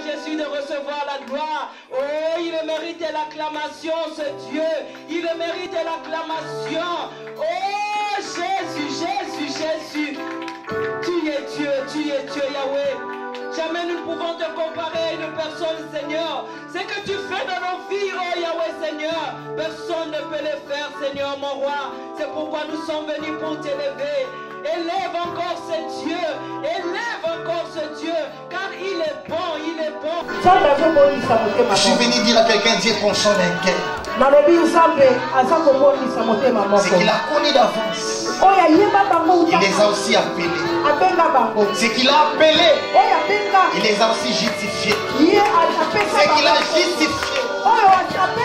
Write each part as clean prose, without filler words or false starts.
Jésus de recevoir la gloire. Oh, il mérite l'acclamation, ce Dieu. Il mérite l'acclamation. Oh, Jésus, Jésus, Jésus. Tu es Dieu, Yahweh. Jamais nous ne pouvons te comparer à une personne, Seigneur. Ce que tu fais dans nos vies, oh Yahweh, Seigneur, personne ne peut le faire, Seigneur, mon roi. C'est pourquoi nous sommes venus pour t'élever. Élève encore ce Dieu. Élève encore ce Dieu. Car il est bon, il est bon. Je suis venu dire à quelqu'un, Dieu console un cœur. C'est qu'il a connu d'avance. Il les a aussi appelés. C'est qu'il a appelé. Il les a aussi justifiés. C'est qu'il a justifié.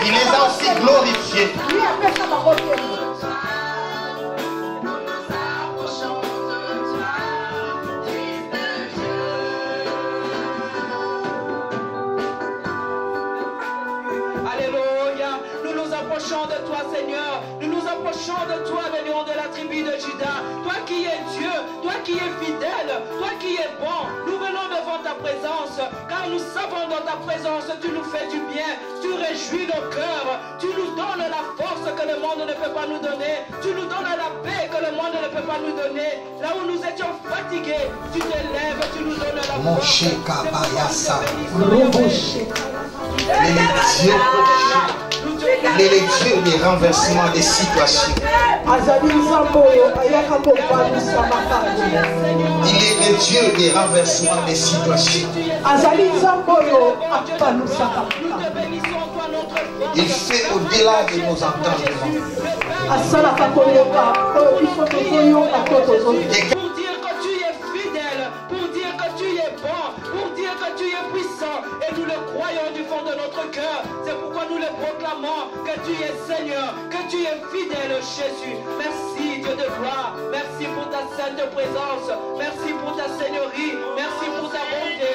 Il les a aussi glorifiés. De toi, Seigneur, nous nous approchons de toi, le lion de la tribu de Juda. Toi qui es Dieu, toi qui es fidèle, toi qui es bon, nous venons devant ta présence, car nous savons dans ta présence, tu nous fais du bien, tu réjouis nos cœurs, tu nous donnes la force que le monde ne peut pas nous donner, tu nous donnes la paix que le monde ne peut pas nous donner. Là où nous étions fatigués, tu te lèves, tu nous donnes la force. Il est le Dieu des renversements des situations. Il est le Dieu des renversements des situations. Il fait au-delà de nos entendements. Pour dire que tu es fidèle, pour dire que tu es bon, pour dire que tu es puissant, et nous le croyons du fond de notre cœur. C'est pourquoi nous le proclamons, que tu es Seigneur, que tu es fidèle, Jésus. Merci Dieu de gloire, merci pour ta sainte présence, merci pour ta seigneurie, merci pour ta bonté.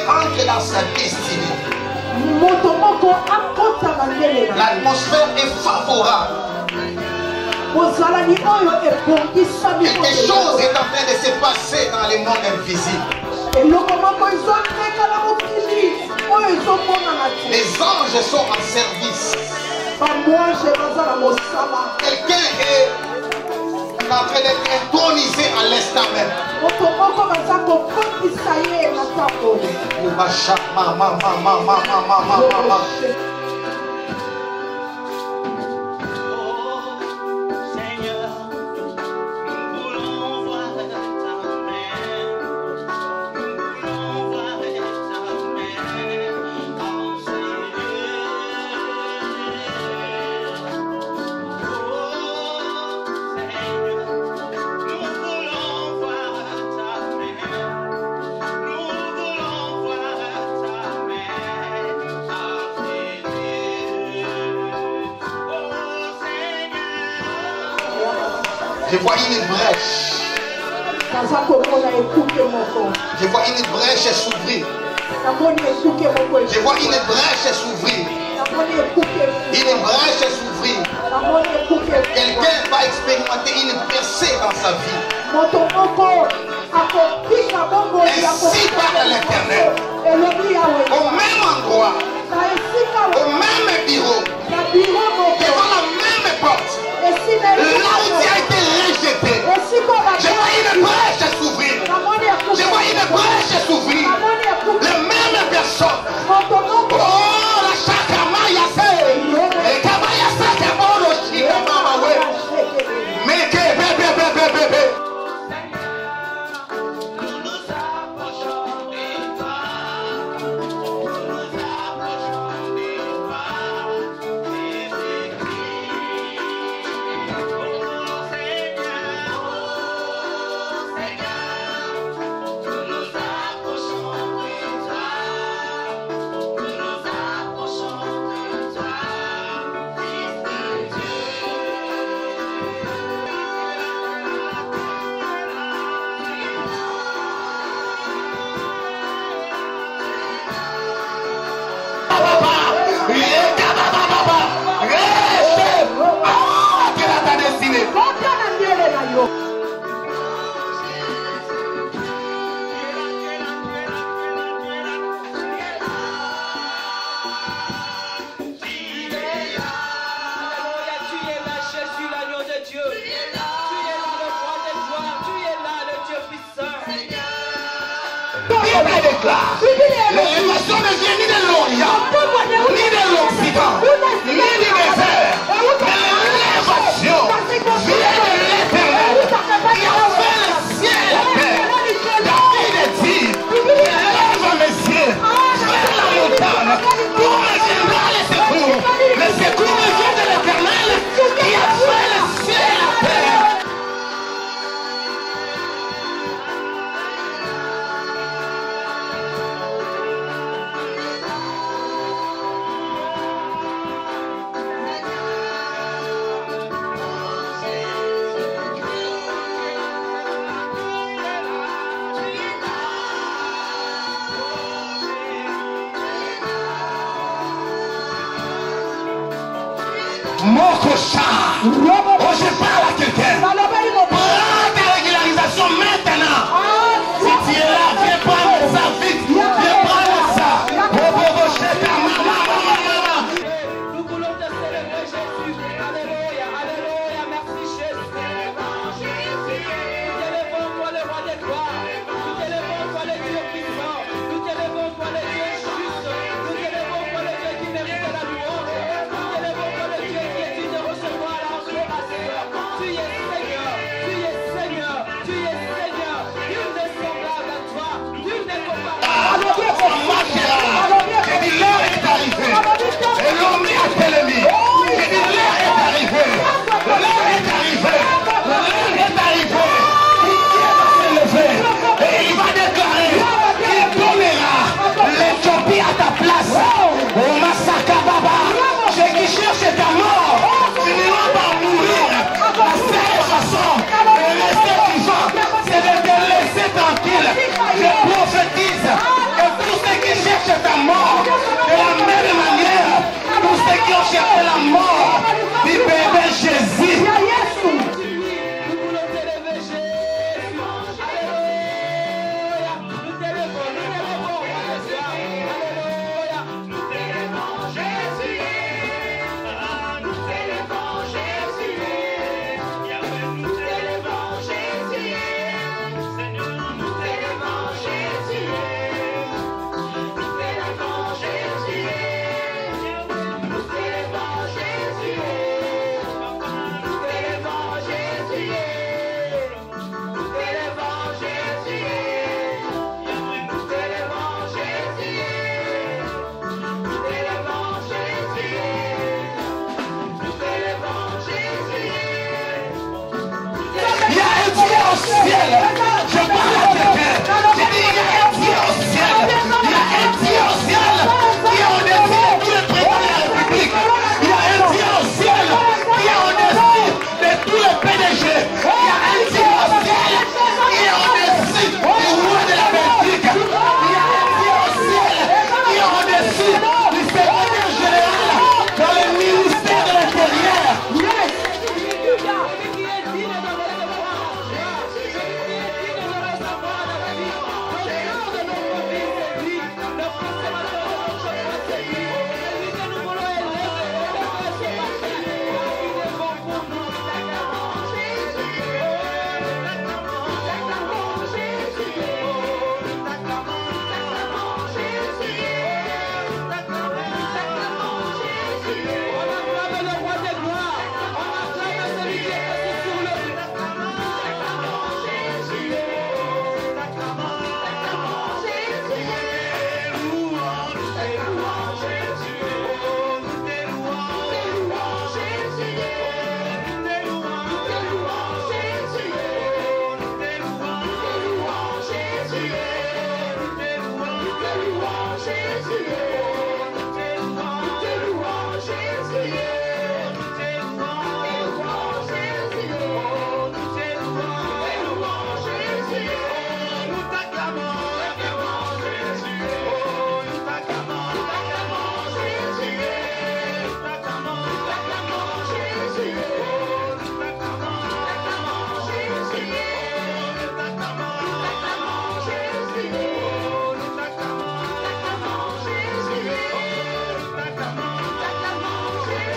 Entre dans sa destinée. L'atmosphère est favorable. Quelque chose est en train de se passer dans le monde invisible. Les anges sont en service. Quelqu'un est en train d'être intronisé à l'instant même. Je vois une brèche. Je vois une brèche s'ouvrir. Je vois une brèche s'ouvrir. Une brèche s'ouvrir. Quelqu'un va expérimenter une percée dans sa vie. Ainsi par l'Éternel. Au même endroit. Au même bureau. Devant la même porte. Là où tu as été rejeté, je vois une brèche s'ouvrir. Je vois une brèche s'ouvrir. Les mêmes personnes. Oh, la chakamaya c'est. Et kamaya c'est que bon aussi. Mais que bébé. Dieu. Tu es là, le roi des gloires. Tu es là, le Dieu puissant. Bible déclare, l'élévation ne vient ni de l'Orient, ni de l'Occident, ni du désert, mais l'élévation vient de l'Éternel qui a fait le ciel et la terre. David dit, élève mes yeux vers la montagne, d'où me viendra le secours. Le secours me vient de l'Éternel qui a fait le ciel et la terre. Mon cochon, oh, je parle à quelqu'un. Prends ta régularisation maintenant. Si tu es là, viens prendre ça vite. Viens prendre ça. Nous voulons te célébrer, Jésus. Alléluia, alléluia, merci Jésus. Nous t'élevons, toi le roi des gloires. Nous t'élevons, toi le Dieu puissant. Nous t'élevons, toi le Dieu juste. Nous t'élevons, toi le Dieu qui mérite la louange. Nous t'élevons, toi le Dieu qui est digne de recevoir la adoration. Tu es Seigneur, tu es Seigneur, tu es Seigneur. Nul n'est semblable à toi, nul n'est comparable. J'ai dit l'heure est arrivée. Et l'homme est télémis. J'ai dit l'heure est arrivée. L'heure est arrivée. L'heure est arrivée. Il va se lever. Et il va déclarer qu'il donnera l'Éthiopie à ta place. Oh Massaka Baba. Ceux qui cherchent ta mort finiront par mourir. La seule façon de rester vivant, c'est de te laisser tranquille. Je prophétise que tous ceux qui cherchent ta mort, de la même manière, tous ceux qui ont cherché la mort, du bébé Jésus. Nous voulons t'élever, Jésus. Alléluia. Nous t'élevons, roi des gloires. Alléluia. Nous t'élevons, Jésus. Nous t'élevons, Jésus. Nous t'élevons, Jésus. Seigneur, nous t'élevons, Jésus. Nous t'élevons, Jésus. Nous t'élevons, Jésus. Nous t'élevons, Jésus. Nous t'élevons, Jésus. Nous t'élevons, Jésus. Nous t'élevons, Jésus. Nous t'élevons, Jésus. Il y a un Dieu au ciel. Je parle à quelqu'un. J'ai dit il y a un Dieu au ciel. Il y a un Dieu au ciel qui est au-dessus de tous les présidents de la République. Il y a un Dieu au ciel qui est au-dessus de tous les PDG. Il y a un Dieu au ciel qui est au-dessus du roi de la Belgique. Il y a un Dieu au ciel qui est au-dessus du secrétaire général dans le ministère de l'Intérieur.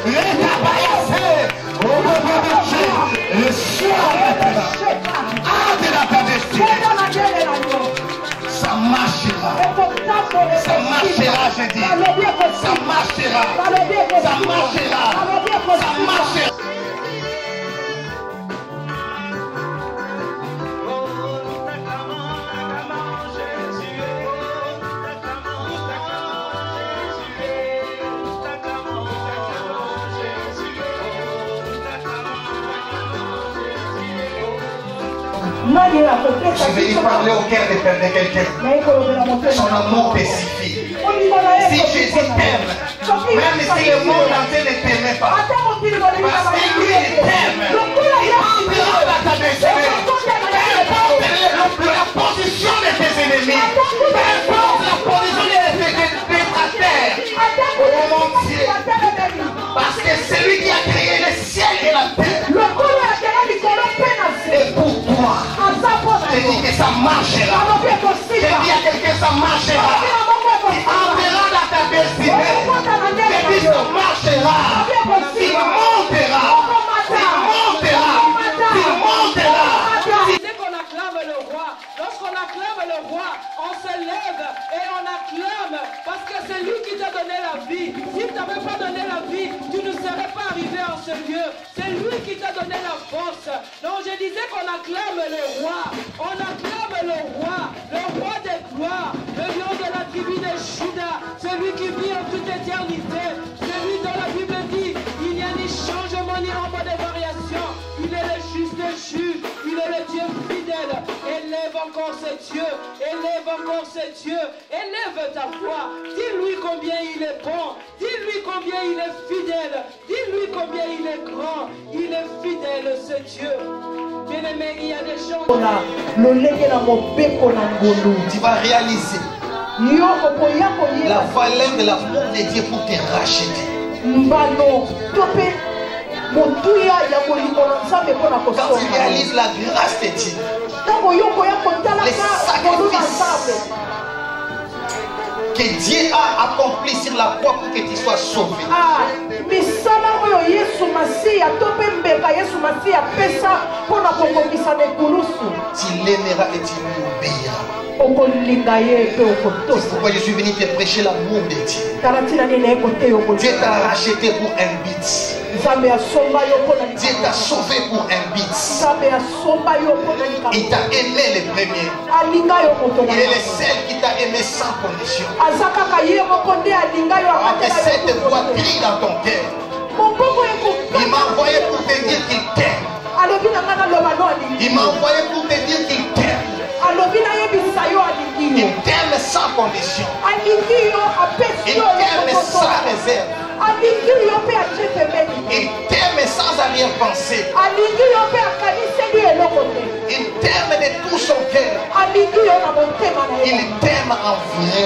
Let Reçois maintenant. Entre dans ta destinée. Ça marchera. Ça marchera, je dis. Ça marchera. Ça marchera. Ça marchera. Je vais y parler au cœur de quelqu'un. Son amour te suffit. Si Jésus t'aime, même si le monde entier ne t'aime pas, parce que lui il t'aime, il entrera dans ta destinée. Peu importe la position de tes ennemis, peu importe la position de tes frères, oh mon Dieu, parce que c'est lui qui a créé le ciel et la terre. Et pour toi, je dis que ça marchera. Je dis à quelqu'un ça marchera. Il entrera dans ta destinée. Je dis ça marchera. Il montera. Il montera. Il montera. Dès qu'on acclame le roi, lorsqu'on acclame le roi, on se lève et on acclame parce que c'est lui qui t'a donné la vie. S'il ne t'avait pas donné la vie, tu ne serais pas arrivé en ce lieu. C'est lui qui t'a donné la force. Donc je disais qu'on acclame le roi. On acclame le roi des gloires, le lion de la tribu de Juda, celui qui vit en toute éternité, celui dont la Bible dit, il n'y a ni changement ni ombre de variation. Il est le juste juge, il est le Dieu fidèle. Élève encore ce Dieu, élève encore ce Dieu, élève ta foi. Dis-lui combien il est bon, dis-lui combien il est fidèle, dis-lui combien il est grand, il est fidèle ce Dieu. Bien-aimé, il y a des gens. Tu vas réaliser la valeur de l'amour de Dieu pour te racheter. Quand tu réalises la grâce de Dieu, les sacrifices que Dieu a accompli sur la croix pour que tu sois sauvé. Tu l'aimeras et tu lui obéiras. C'est pourquoi je suis venu te prêcher l'amour de Dieu. Dieu t'a racheté pour un but. Dieu t'a sauvé pour un but. Il t'a aimé le premier. Il est le seul qui t'a aimé sans condition. Que cette voix crie dans ton cœur. Il m'a envoyé pour te dire qu'il t'aime. Il m'a envoyé pour te dire qu'il t'aime. Il t'aime sans condition. Il t'aime sans réserve. Il t'aime sans arrière-pensée. Il t'aime de tout son cœur. Il t'aime en vrai.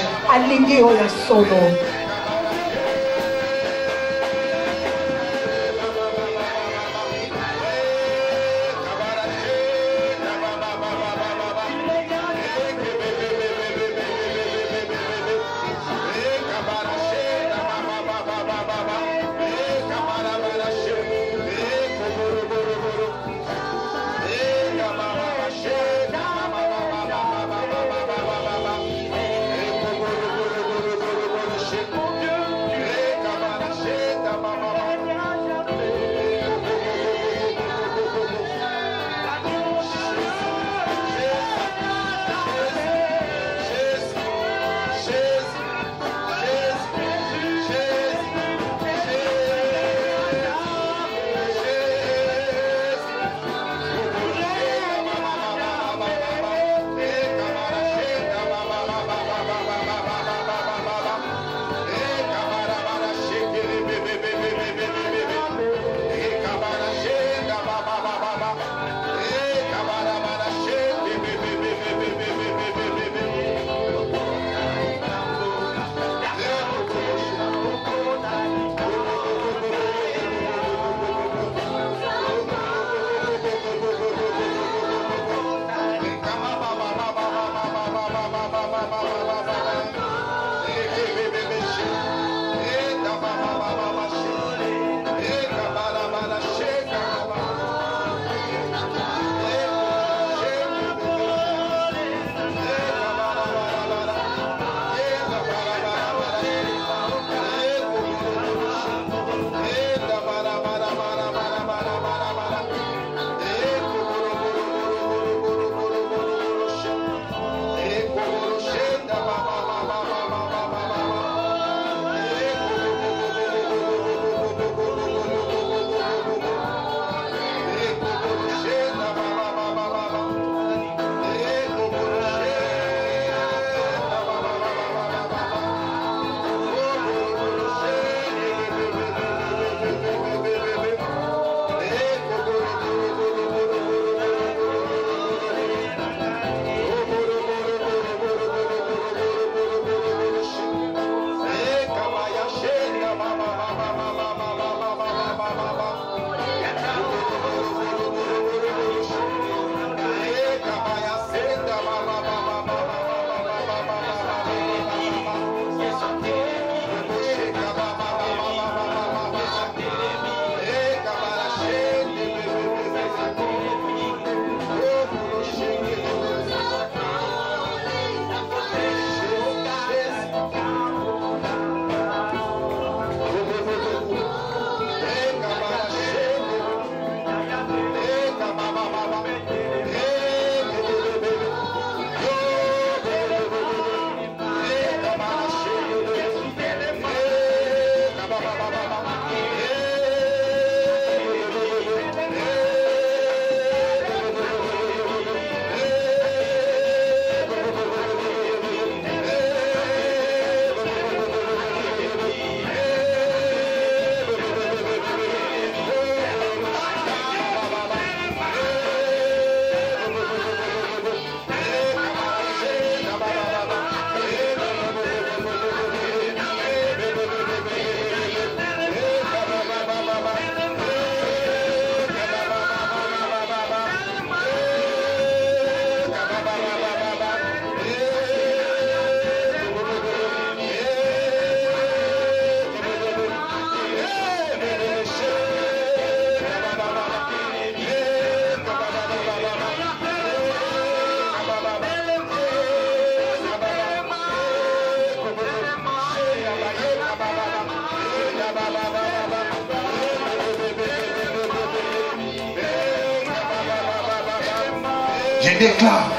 Je déclare,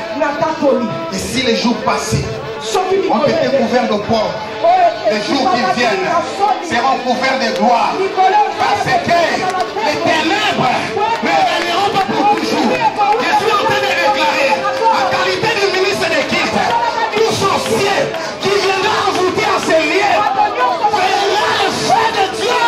ici les jours passés ont été couverts de porcs. Les jours qui viennent seront couverts de gloire. Parce que les ténèbres ne régneront pas pour toujours. Je suis en train de déclarer, en qualité de ministre de Christ, tout sorcier qui viendra ajouter à ces liens verra le feu de Dieu.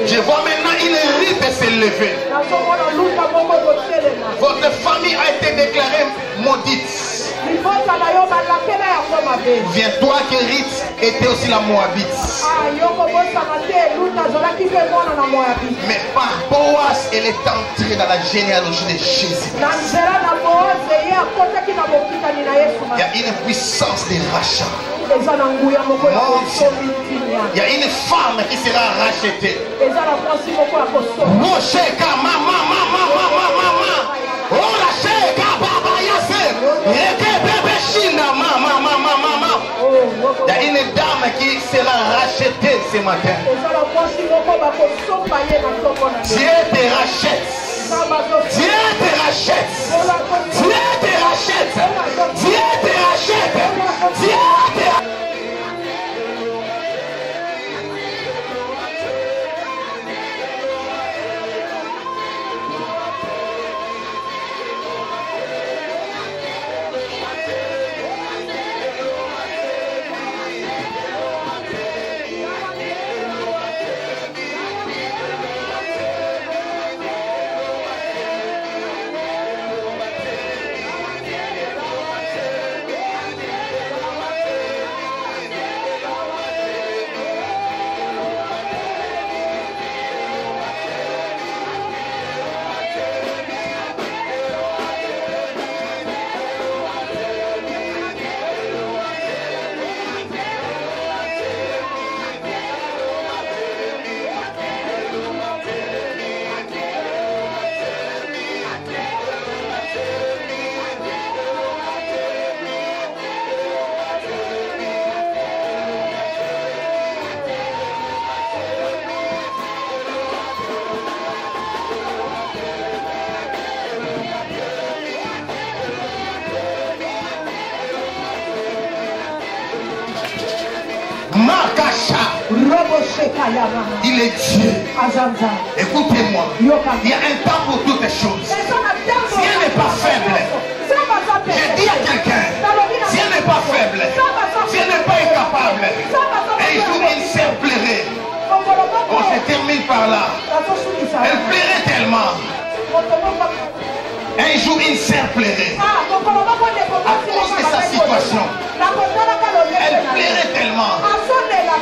Je vois maintenant une rite s'élever. Votre famille a été déclarée maudite. Viens-toi que Rite était aussi la Moabite. Mais par Boaz, elle est entrée dans la généalogie de Jésus. Il y a une puissance de rachat. Il y a une femme qui sera rachetée. Il y a une dame qui sera rachetée ce matin. Dieu te rachète. Dieu te rachète. Dieu te rachète. Dieu te rachète. Dieu te rachète. Il est Dieu. Écoutez-moi. Il y a un temps pour toutes les choses. Si elle n'est pas faible, je dis à quelqu'un, si elle n'est pas faible, si elle n'est pas incapable, un jour il s'implairait. On se termine par là. Elle plairait tellement. Un jour il s'implairait. À cause de sa situation. Elle plairait tellement.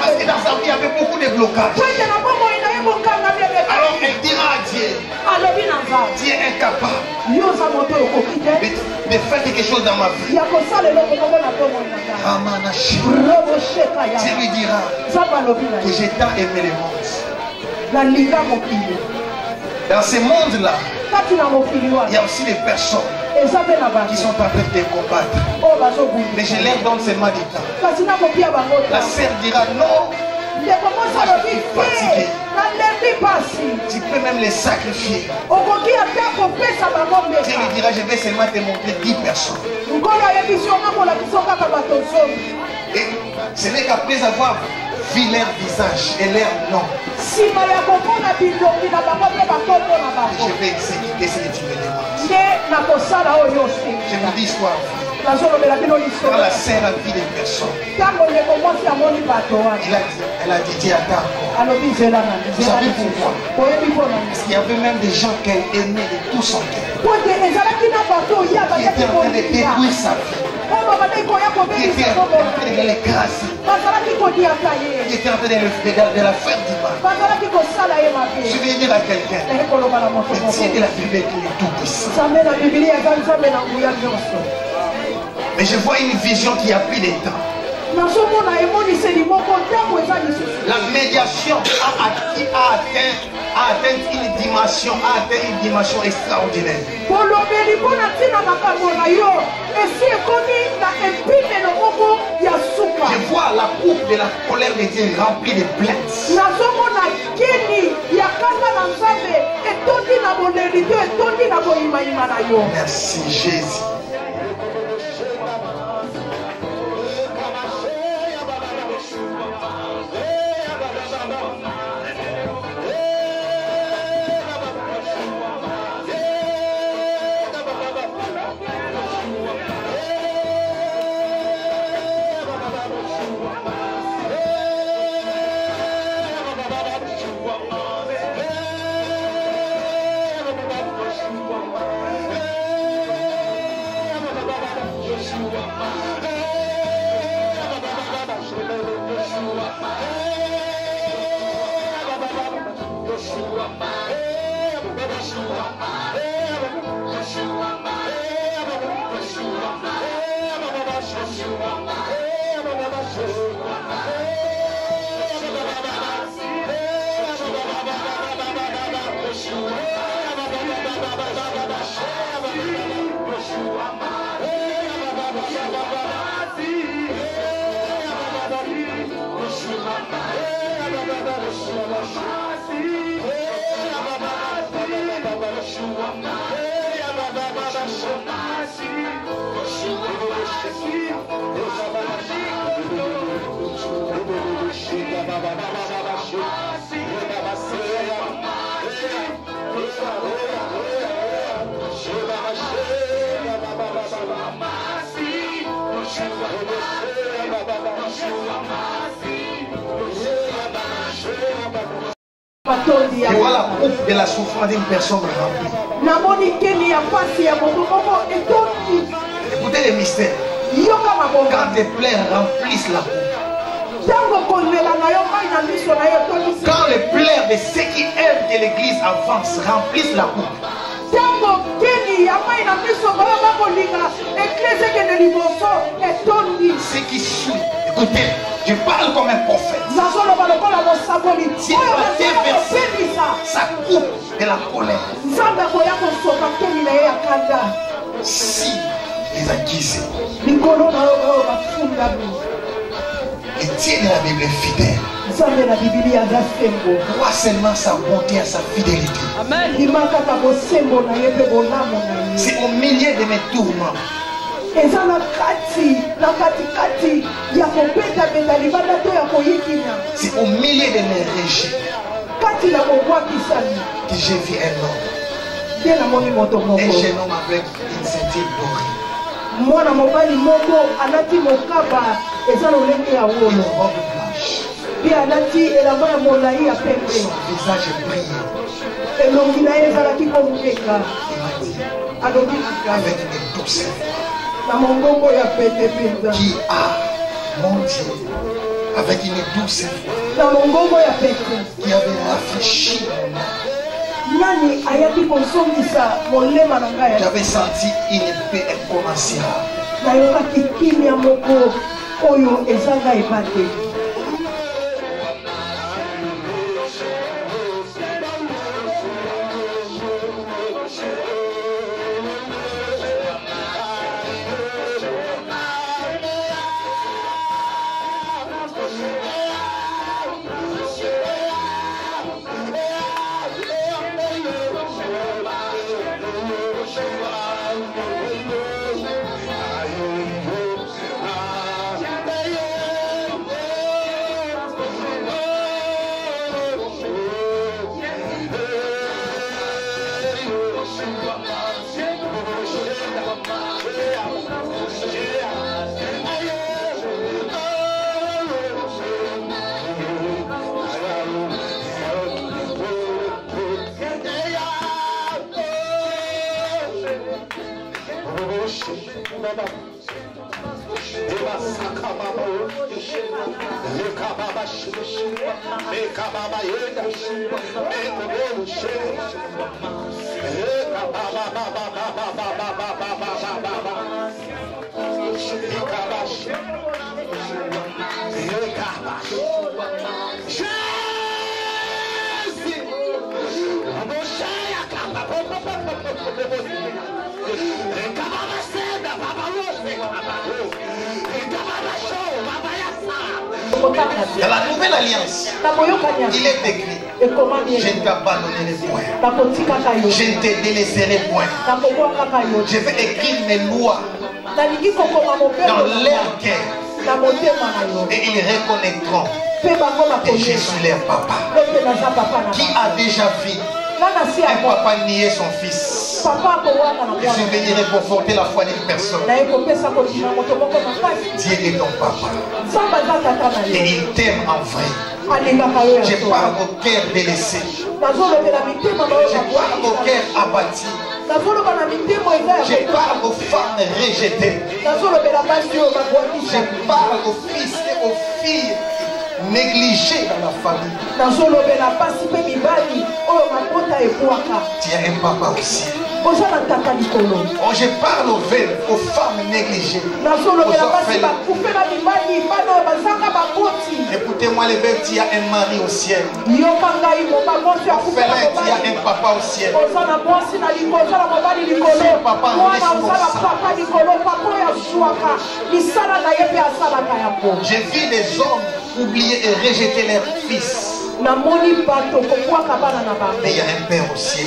Parce que dans sa vie il y avait beaucoup de blocages. Alors elle dira à Dieu, Dieu est incapable de faire quelque chose dans ma vie. Dieu lui dira que j'ai tant aimé le monde. Dans ce monde-là, il y a aussi des personnes qui sont en train de combattre. Mais je leur donne seulement du temps. La sœur dira non, moi je suis fatigué. Tu peux même les sacrifier. Dieu lui dira, je vais seulement te montrer 10 personnes. Et ce n'est qu'après avoir vu leur visage et leur nom, je vais exécuter ce que tu me demandes. Je vous dis histoire. Quand la sœur a vu des personnes, elle a dit Dieu attends encore. Vous savez pourquoi? Parce qu'il y avait même des gens qu'elle aimait de tout son cœur, qui étaient en train de détruire sa vie, qui étaient en train de l'écraser, qui étaient en train de la faire du mal. Je vais dire à quelqu'un, le Dieu de la Bible est tout puissant. Mais je vois une vision qui a pris des temps. La médiation a atteint une dimension extraordinaire. Je vois la coupe de la colère de Dieu remplie de plaintes. Merci Jésus. Tu vois la coupe de la souffrance d'une personne remplie. Écoutez les mystères. Quand tes plaies remplissent la coupe. Quand les plaies de ceux qui aiment que l'église avance remplissent la coupe. Ce qui suit, écoutez, je parle comme un prophète. Si tu as déversé sa coupe de la colère, si les acquis, le Dieu de la Bible est fidèle. Crois seulement sa bonté et sa fidélité. C'est au milieu de mes tourments. C'est au milieu de mes rejets que j'ai vu un homme. Un jeune homme avec une ceinture dorée. Une robe blanche. Son visage brillant. Il m'a dit avec une douce qui a, mon Dieu, avec une douce voix qui avait rafraîchi mon âme. J'avais senti une paix incommensurable. Dans la nouvelle alliance, il est écrit: je ne t'ai abandonné les points, je ne te délaisserai point. Je vais écrire mes lois dans leur cœur et ils reconnaîtront que je suis leur papa. Qui a déjà vu un papa nier son fils? Je suis venu réconforter la foi d'une personne. Dieu est ton papa et il t'aime en vrai. Je parle au cœur délaissé, je parle au cœur abattu, je parle aux femmes rejetées, je parle aux fils et aux filles négligés dans la famille. Tu as un papa aussi. Oh, je parle aux veuves, aux femmes négligées, aux orphelins. Écoutez-moi les veuves, tu as un mari au ciel. Orphelin, tu as un papa au ciel. Papa, j'ai vu des hommes oublier et rejeter leurs fils. Mais il y a un Père au ciel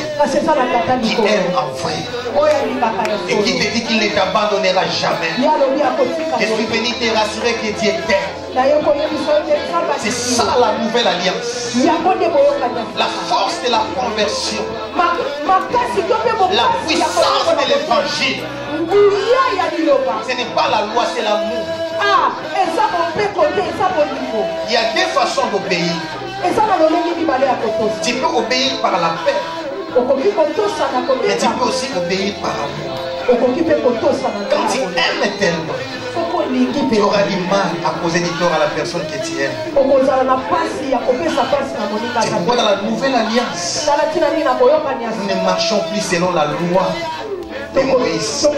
qui aime en vrai et qui te dit qu'il ne t'abandonnera jamais. Que je suis venu te rassurer que tu es éternel. C'est ça la nouvelle alliance. La force de la conversion. La puissance de l'évangile. Ce n'est pas la loi, c'est l'amour. Il y a deux façons d'obéir. Tu peux obéir par la paix, mais tu peux aussi obéir par amour. Quand tu aimes tellement, tu auras du mal à poser du tort à la personne que tu aimes. C'est pourquoi dans la nouvelle alliance, nous ne marchons plus selon la loi de Moïse,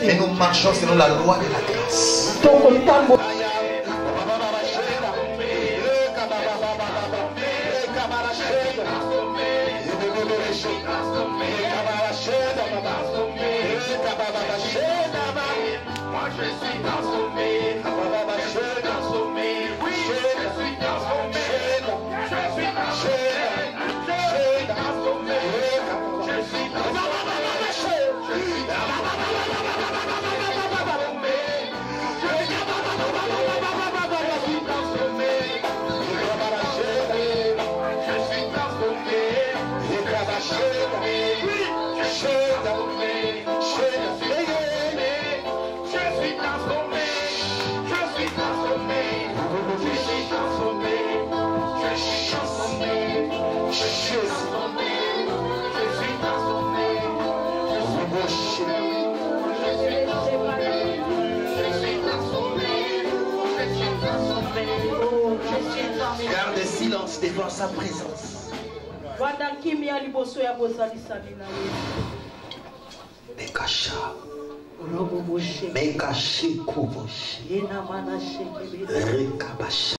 mais nous marchons selon la loi de la grâce. Garde silence devant sa présence. Mekasha. Mekashikuboshi. Rekabasha.